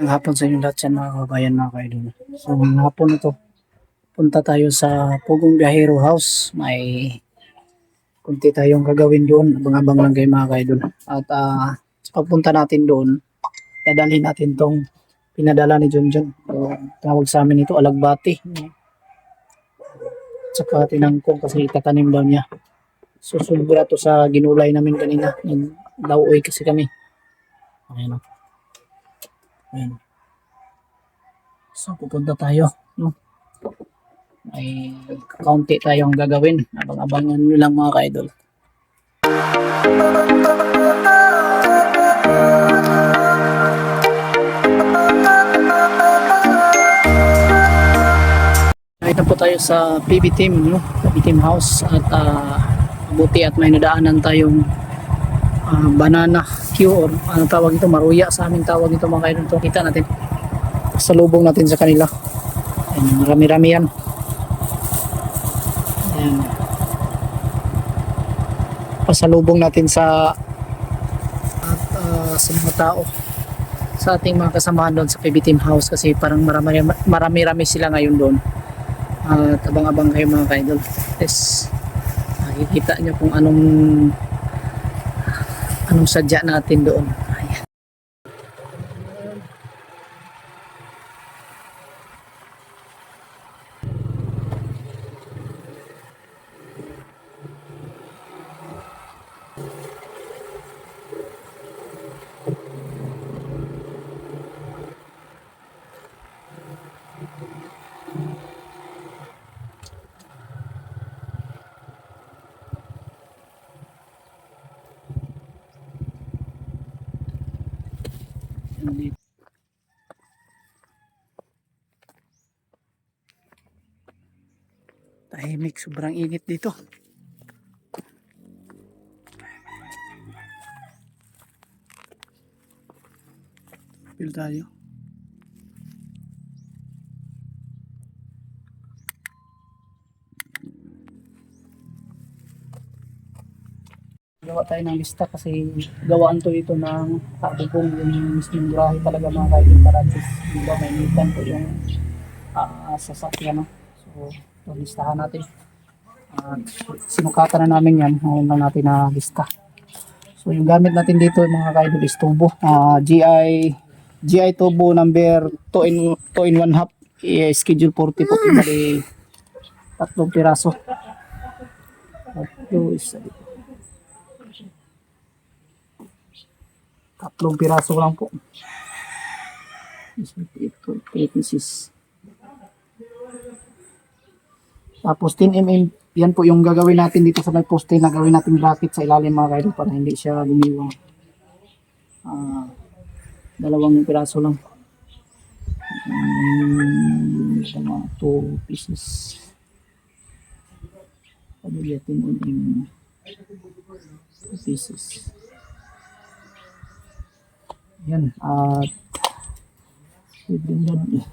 Ang hapon sa inyo lahat yan mga kabayan mga kaidol. So ang hapon ito, punta tayo sa Pugong Biyahero House. May kunti tayong gagawin doon. Abang-abang lang kayo mga kaidol. At sa pagpunta natin doon, dadalhin natin tong pinadala ni Junjun. So, tawag sa amin ito, alagbati. Tsaka tinangkong kasi itatanim daw niya. Susumbra to sa ginulay namin kanina. Nag-lauoy kasi kami. Ayan o. Ayan. So pupunta tayo. No? May kaunti tayong gagawin. Abang-abangan nyo lang mga ka-idol. Nakita po tayo sa PB Team, no? PB Team House at mabuti at may nadaanan tayong banana queue or ano tawag ito, maruya sa aming tawag ito mga ka-idol. Ito kita natin. Salubong natin sa kanila. Ayan, marami-rami yan. Ayan. Pasalubong natin sa sa mga tao, sa ating mga kasamahan doon sa PB Team House kasi parang marami-rami sila ngayon doon. At abang-abang kayo mga ka-idol. Yes. Nakikita nyo kung anong sadya natin doon. Ayan. Tahimik, sobrang init dito. Pil tayo. Gawa tayo ng lista kasi gawaan to ito ng kabubong yung mismong gurahe talaga mga kaibig para diba may nitan po yung sasakyan. No? So, ito listahan natin. Sinukatan na namin yan. Ngayon lang natin na lista. So, yung gamit natin dito mga kaibig is tubo. GI tubo number 2 in 1 half. Schedule 40 po. Bali, 3 piraso. Tatlo isa dito. 3 piraso lang po. 86. Tapos 10 mm, yan po yung gagawin natin dito sa may poste na gawin natin bracket sa ilalim mga kaidol para hindi siya gumiwang. 2 piraso lang. Mga 2 pieces. Pamilya 10 mm. 2 pieces. Yan, at ibigyan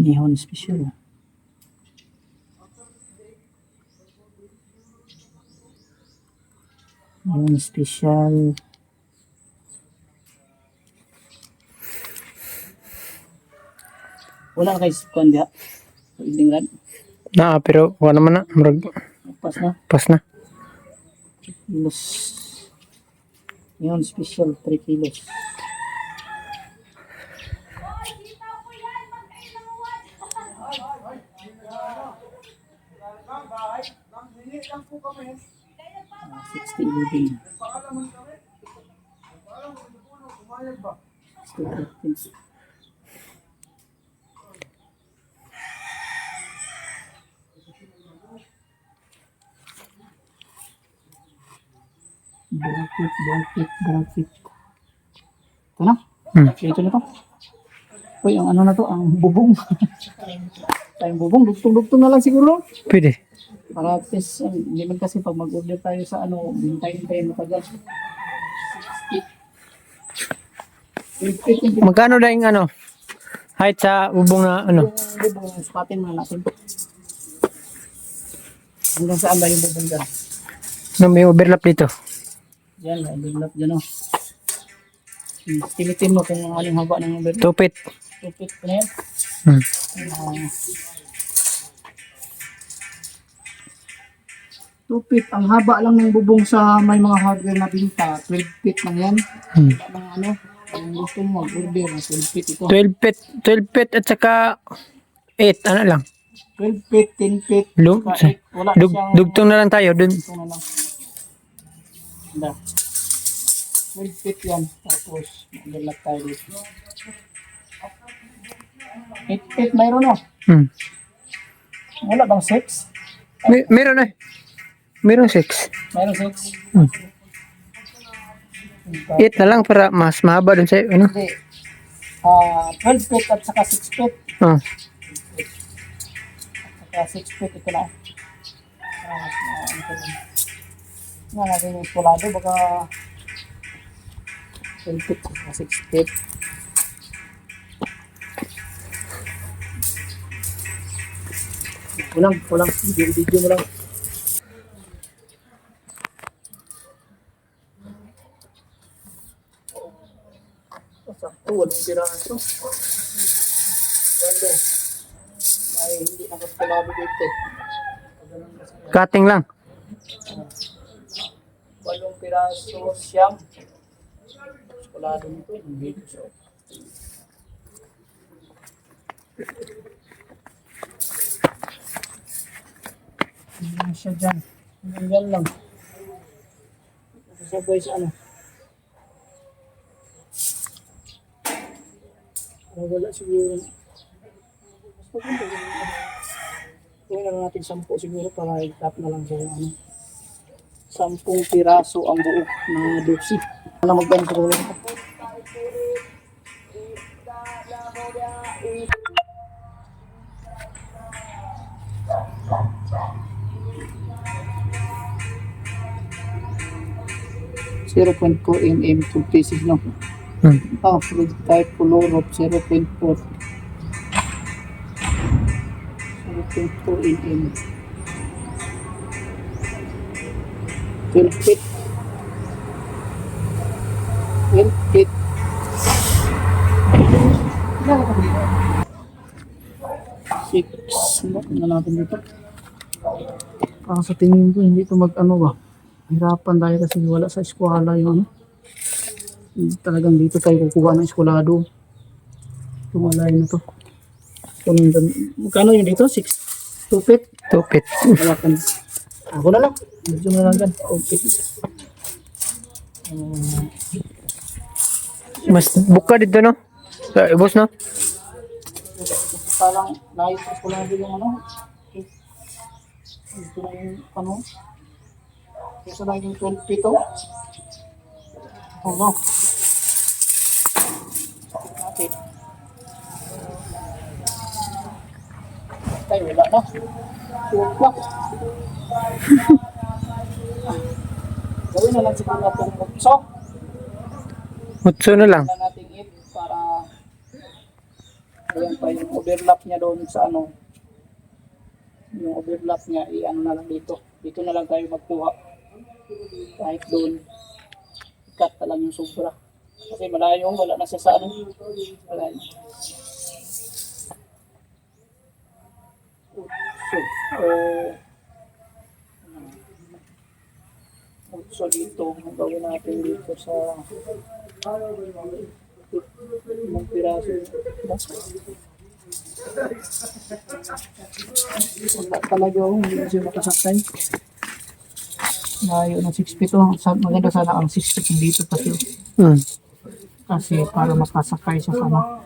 Nihon special. Nihon special. Wala na kayo kuhan diha. Pwedeng rad. Pero wala naman na. Pas na. Pas na. 3 kilos. Nihon special 3 kilos. Ah, 60 living. 60 bracket. Ito na? Ito na to. Uy, ang ano na to, ang bubong. Tayong bubong, dugtong-dugtong na lang siguro. Pwede. Para at least, hindi man kasi pag mag-order tayo sa ano, bintayin tayo matagal. Magkano na yung height sa bubong na Yung bubong, sukatin muna natin. Hanggang saan ba yung bubong dyan? No, may overlap dito. Yan, overlap dyan o. Tinitin mo kung anong haba ng overlap. 2 feet. 2 feet pa na yan. Hmm. Ah, 2 feet. Ang haba lang ng bubong sa may mga hardware na binta. 12 feet lang yan. Hmm. Ang ano, ang gusto mo mag-order na 12 feet ito. 12 feet. 12 feet at saka 8. Ano lang. 12 feet, 10 feet, Lug, saka 8. Wala na siyang... dugtong na lang tayo dun. Ito na lang. Handa. 12 feet yan. Tapos, mag-lock tayo dito. 8 feet mayroon o. Hmm. Wala bang 6? Meron eh. Meron 6. Mayroon 6. Hmm. 8 na lang para mas mahaba dun sa ano. Hindi. 12 feet at saka 6 feet. Oh. Saka 6 feet ito na. Ano ko lang. Nga natin yung pulado. Baka 12 feet at saka 6 feet. Kulang. Video mo lang. Sakto, walang piraso. Wala. May hindi nakapalabo dito. Cutting lang. 8 piraso, siyam. Kulado nito, yung video siya. Hindi siya dyan. Hanggang lang. Sabay sa ano. Wala siguro. Mas maganda yun. Gawin na lang natin 10 siguro para i-tap na lang siya yung ano. 10 piraso ang buo na dosi. Ano mag-bend ko ulit. .4 mm 2 pieces no. Fluid type color of 0.4 0.4 mm 12 feet 12 feet six na natin dito sa tingin ko hindi ito mag ano ba hirapan tayo kasi wala sa eskwela yung ano talagang dito tayo kukuha ng eskwalado. Tumalay na to. Magkano yun dito? 2 feet? 2 feet. Wala ka na. Ako na lang. Medyo na lang dyan. 2 feet. Mas buka dito no? Boss no? Parang nais eskwalado yung ano. Ito na yung ano. Ito na yung 12 feet oh. Oh no. Natin. Tayo wala na. Tuwag. Gawin na lang siguro itong mutso. Mutso na lang. Wala nating it para ayan pa yung overlap niya doon sa ano. Yung overlap niya i-ano na lang dito. Dito na lang tayo magkuha. Kahit doon. Cut na lang yung sobra. Kasi malayo, wala na siya sa ano. Wala na. So dito, ang gawin natin dito sa mga piraso. Wala talaga hindi na siya makasakay. Layo na 6 feet. Maganda sana ang 6 feet dito kasi. Kasi para makasakay siya sana.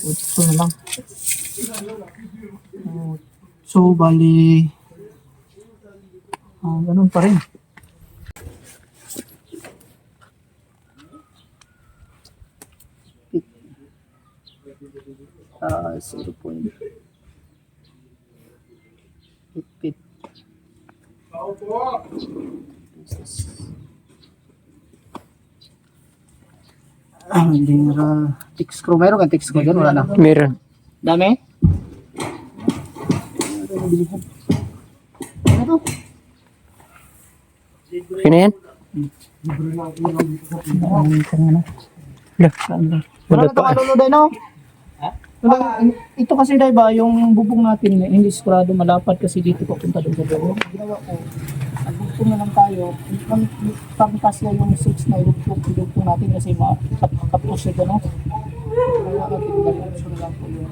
Ito na lang. So, bali, ganun pa rin. Ah, 0.8 feet. Hindi na tick screw. Meron kang tick screw dyan? Wala na. Meron. Dami? Ano to? Sino yan? Wala Wala na pa. itong ano day no? Ito kasi day ba, yung bubong natin, hindi sigurado malapad kasi dito papunta doon sa dulo. Ginawa ko, agugtong na lang tayo. Pangkas na yung 6 na idugtong natin kasi makapos ito, no? Ginawa natin, gagawin na lang po yung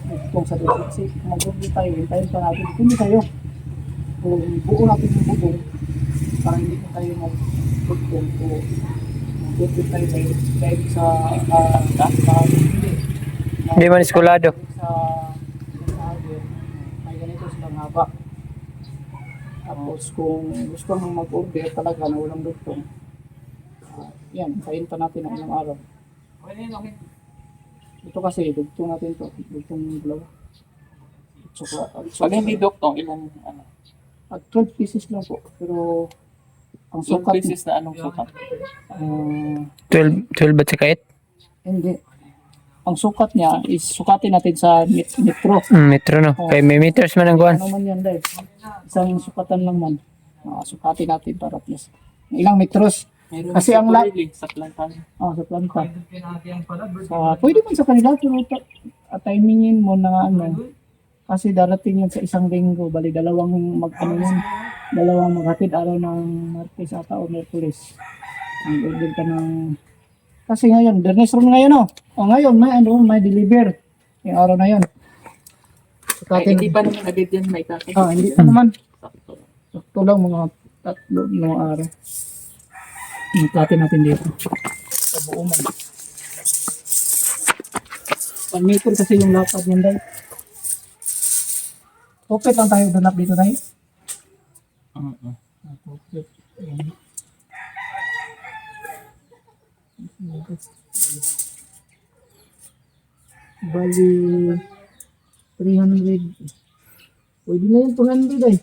dugtong sa dulo. Kasi kung mag-review tayo, hintayin pa natin. Hindi tayo. Kung buo natin yung bubong, para hindi pa tayo mag-dugtong po. Mag-review tayo dahil sa Hindi man eskulado. sa may ganito silang haba. Tapos kung gusto mong mag-order talaga na walang dugtong, yan, kain pa natin ang ilang araw. Ito kasi, dugtong natin ito. Dugtong yung dalawa. Pag hindi doktong, ilang ano? At 12 pieces lang po. Pero ang 12 sukat, pieces na anong sukat? 12 ba sa 8? hindi. Ang sukat niya is sukatin natin sa metro. Metro no. Kay may meters man ang kuhan. Ano man yan, dahil isang sukatan lang man. Sukatin natin para plus. Ilang metros? Meron Kasi sa ang la- Purili, sa plantan. Sa planta. Pwede man sa kanila, pero timingin mo na ano. Kasi darating yan sa isang linggo. Bali, dalawang maghatid araw ng Martes ata o Merkulis. Ang order ka ng... Kasi ngayon, Dernes room ngayon, oh. O ngayon, may deliver. Yung araw na yun. Ay, hindi pa naman agad yan may kakit. Hindi pa naman. Sakto. Sakto lang mga 3 mga araw. Ikatin natin dito. Sa buo man. 1 meter kasi yung lapad niyan, dahil. Popet lang tayo danap dito, dahil. Popet. Ayan. Bali 300. Pwede na yun 200 ay.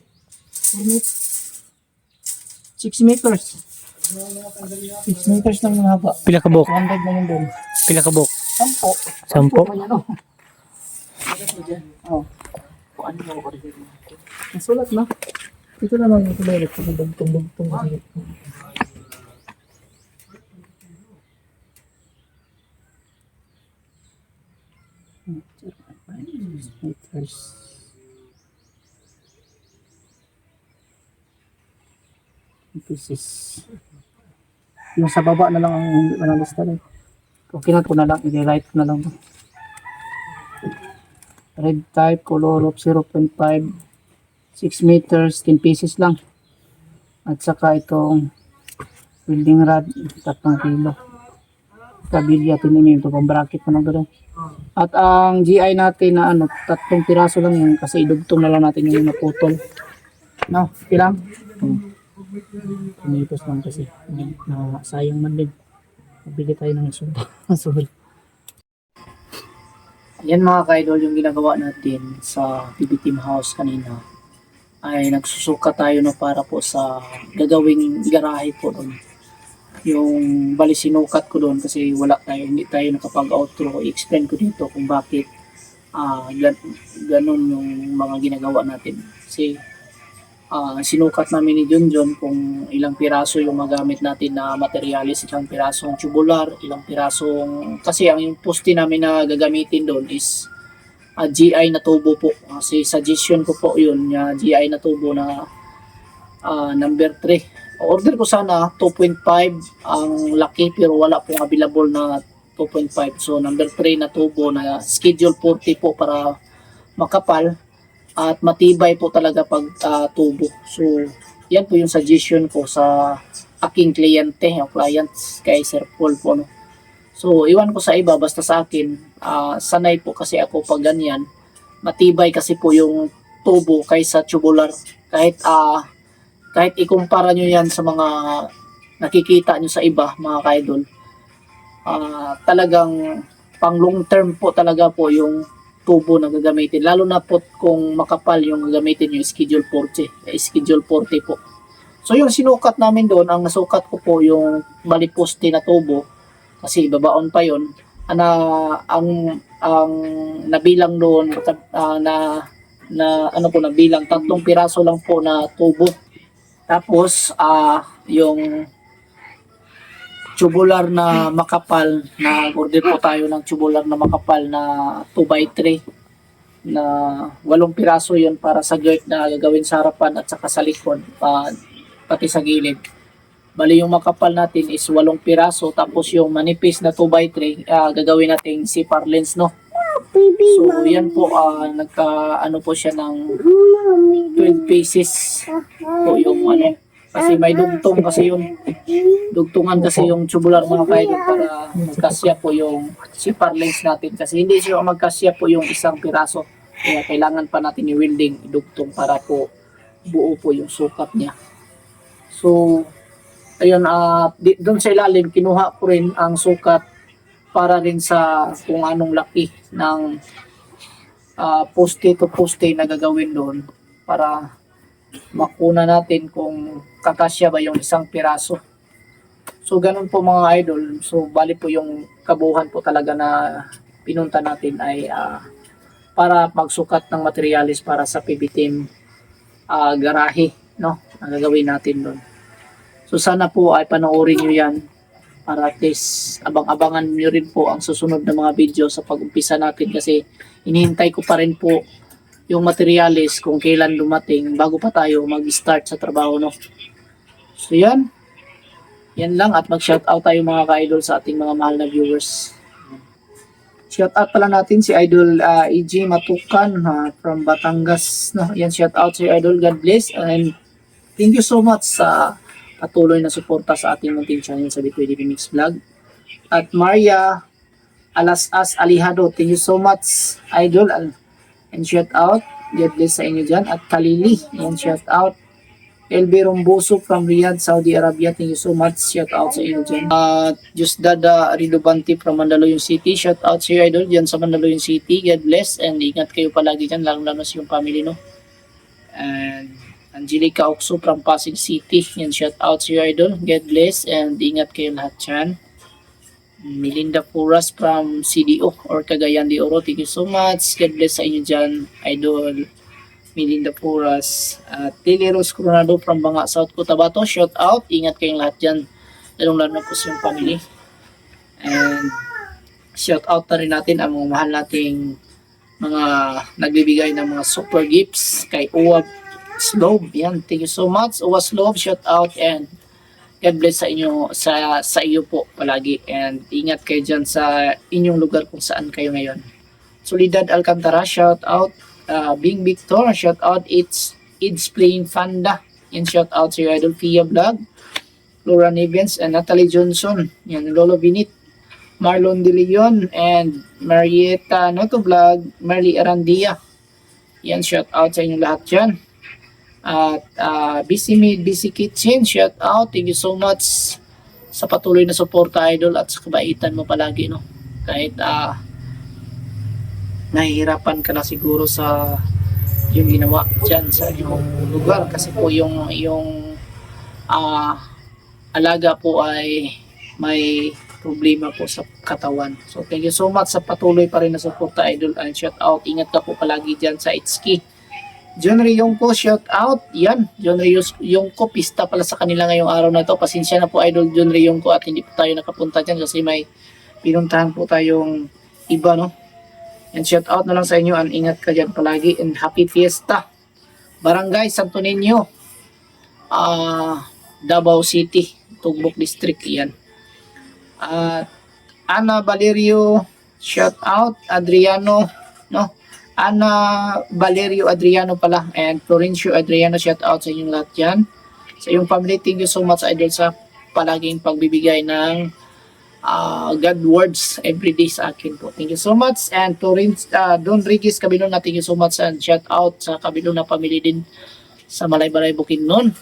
6 meters. 6 meters lang yung haba. Pila ka buok? 200 na yun doon. Pila ka buok? 10. 10. Ayan o. Oh. Kung ano yung order mo. Nasulat na. Ito na lang ito direct. Tungtong. Meters. Pieces. Yung sa baba na lang ang hindi ko nalista rin. Okay na ko na lang, i-write ko na lang to. Red type, color of 0.5, 6 meters, 10 pieces lang. At saka itong welding rod, 3 kilo. Kabilya, tinimim ito, pang bracket mo na gano'n. At ang GI natin na 3 piraso lang yun kasi idugtong na lang natin yung naputol. No, ilang? Pinipos lang kasi. Sayang man din. Mabili tayo ng subal. Yan mga ka-idol, yung ginagawa natin sa PB Team House kanina ay nagsusuka tayo no para po sa gagawing garahe po doon. Yung bali sinukat ko doon kasi hindi tayo nakapag-outro. I-explain ko dito kung bakit ganun yung mga ginagawa natin. Kasi sinukat namin ni Junjun kung ilang piraso yung magamit natin na materialis, ilang pirasong tubular, ilang pirasong, kasi yung poste namin na gagamitin doon is GI na tubo po. Kasi suggestion ko po yun, GI na tubo na number 3. Order ko sana 2.5 ang laki pero wala pong available na 2.5. So number 3 na tubo na schedule 40 po para makapal at matibay po talaga pag tubo. So, yan po yung suggestion ko sa aking kliyente o clients kay Sir Paul po. No? So, iwan ko sa iba, basta sa akin, sanay po kasi ako pag ganyan. Matibay kasi po yung tubo kaysa tubular. Kahit ikumpara nyo yan sa mga nakikita nyo sa iba, mga ka-idol, talagang pang long term po talaga po yung tubo na gagamitin. Lalo na po kung makapal yung gagamitin yung schedule 40. Schedule 40 po. So yung sinukat namin doon, ang nasukat ko po yung baliposte na tubo kasi babaon pa yon. Ang nabilang doon na na ano po na bilang 3 piraso lang po na tubo. Tapos yung tubular na makapal, na order po tayo ng tubular na makapal na 2x3 na 8 piraso yun para sa girt na gagawin sa harapan at saka sa likod, pati sa gilid. Bali yung makapal natin is 8 piraso, tapos yung manipis na 2x3 gagawin nating CFR lens, no? So yan po, ano po siya ng 12 pieces po yung ano, kasi may dugtong kasi yung dugtungan kasi yung tubular mga kaidol para magkasya po yung CFR lens natin, kasi hindi siya magkasya po yung 1 piraso, kaya kailangan pa natin i-welding, idugtong para po buo po yung sukat niya. So ayun, doon sa ilalim kinuha ko rin ang sukat para rin sa kung anong laki ng poste to poste na gagawin doon, para makuna natin kung kakasya ba yung 1 piraso. So ganun po mga idol. So bali po yung kabuhan po talaga na pinunta natin ay para magsukat ng materialis para sa PBTEM garahe, no, ang gagawin natin doon. So sana po ay panoorin nyo yan para at least abang-abangan nyo rin po ang susunod na mga video sa pag-umpisa natin, kasi hinihintay ko pa rin po yung materialis kung kailan dumating bago pa tayo mag-start sa trabaho, no. So yan lang, at mag-shoutout tayo mga ka-idol sa ating mga mahal na viewers. Shoutout pala natin si Idol EG Matukan from Batangas, no. Yan, shoutout si Idol, God bless, and thank you so much sa patuloy na suporta sa ating munting channel sa Bitoy TV Mix Vlog. At Maria Alasas Alihado, thank you so much Idol, and shout out, God bless sa inyo dyan. At Kalili, and shout out. LB Romboso from Riyadh, Saudi Arabia, thank you so much, shout out sa inyo dyan. At Jusdada Ridobanti from Mandaluyong City, shout out sa iyo Idol dyan sa Mandaluyong City, God bless, and ingat kayo palagi dyan, lalo sa yung family, no. And Angelica Oxo from Pasig City, yan, shout out sa iyo Idol, God bless, and ingat kayo lahat dyan. Melinda Puras from CDO or Cagayan de Oro, thank you so much, God bless sa inyo dyan Idol Melinda Puras. At Lily Rose Coronado from Banga, South Cotabato, shout out, ingat kayong lahat dyan, lalong po sa yung family. And shout out na rin natin ang mga mahal nating mga nagbibigay ng mga super gifts kay Uwab Slob, yan, thank you so much Uwab Slob, shout out, and God bless sa inyo, sa iyo po palagi, and ingat kayo dyan sa inyong lugar kung saan kayo ngayon. Solidad Alcantara, shout out. Bing Victor, shout out. It's playing Fanda, yan, shout out sa iyo Idol. Fia Vlog, Laura Nevens, and Natalie Johnson, yan, Lolo Binit, Marlon De Leon, and Marietta Noto Vlog, Marley Arandia, yan, shout out sa inyo lahat dyan. At Busy Made, Busy Kitchen, shout out, thank you so much sa patuloy na suporta Idol, at sa kabaitan mo palagi, no, kahit nahihirapan ka na siguro sa yung ginawa dyan sa inyong lugar, kasi po yung alaga po ay may problema po sa katawan. So thank you so much sa patuloy pa rin na suporta Idol, and shout out, ingat ka po palagi dyan sa Itski. John Riyongko, shout out. Yan, John Riyongko, pista pala sa kanila ngayong araw na to. Pasensya na po Idol John Riyongko at hindi po tayo nakapunta dyan kasi may pinuntahan po tayong iba, no. And shout out na lang sa inyo, and ingat ka dyan palagi, and happy fiesta. Barangay Santo Niño, Davao City, Tugbok District, yan. Ana Valerio, shout out. Adriano, no, Ana Valerio Adriano pala, and Florencio Adriano, shout out sa inyong lahat dyan. Sa iyong family, thank you so much Idol sa palaging pagbibigay ng God words everyday sa akin po. Thank you so much. And Don Regis Cabilon, thank you so much, and shout out sa Cabilon na family din sa Malaybalay Bukidnon.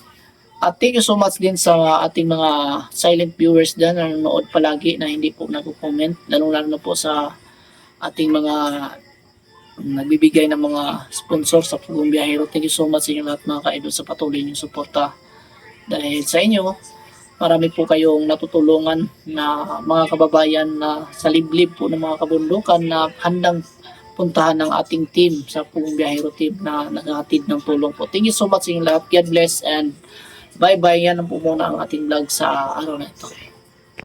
At thank you so much din sa ating mga silent viewers dyan na nanonood palagi na hindi po nag-comment, lalo na po sa ating mga nagbibigay ng mga sponsor sa Pugong Biyahero. Thank you so much sa inyo lahat mga ka-idol sa patuloy niyong suporta. Dahil sa inyo, marami po kayong natutulungan na mga kababayan na sa liblib po ng mga kabundukan na handang puntahan ng ating team sa Pugong Biyahero team na naghahatid ng tulong po. Thank you so much sa inyong lahat. God bless and bye-bye. Yan ang po muna ang ating vlog sa araw na ito.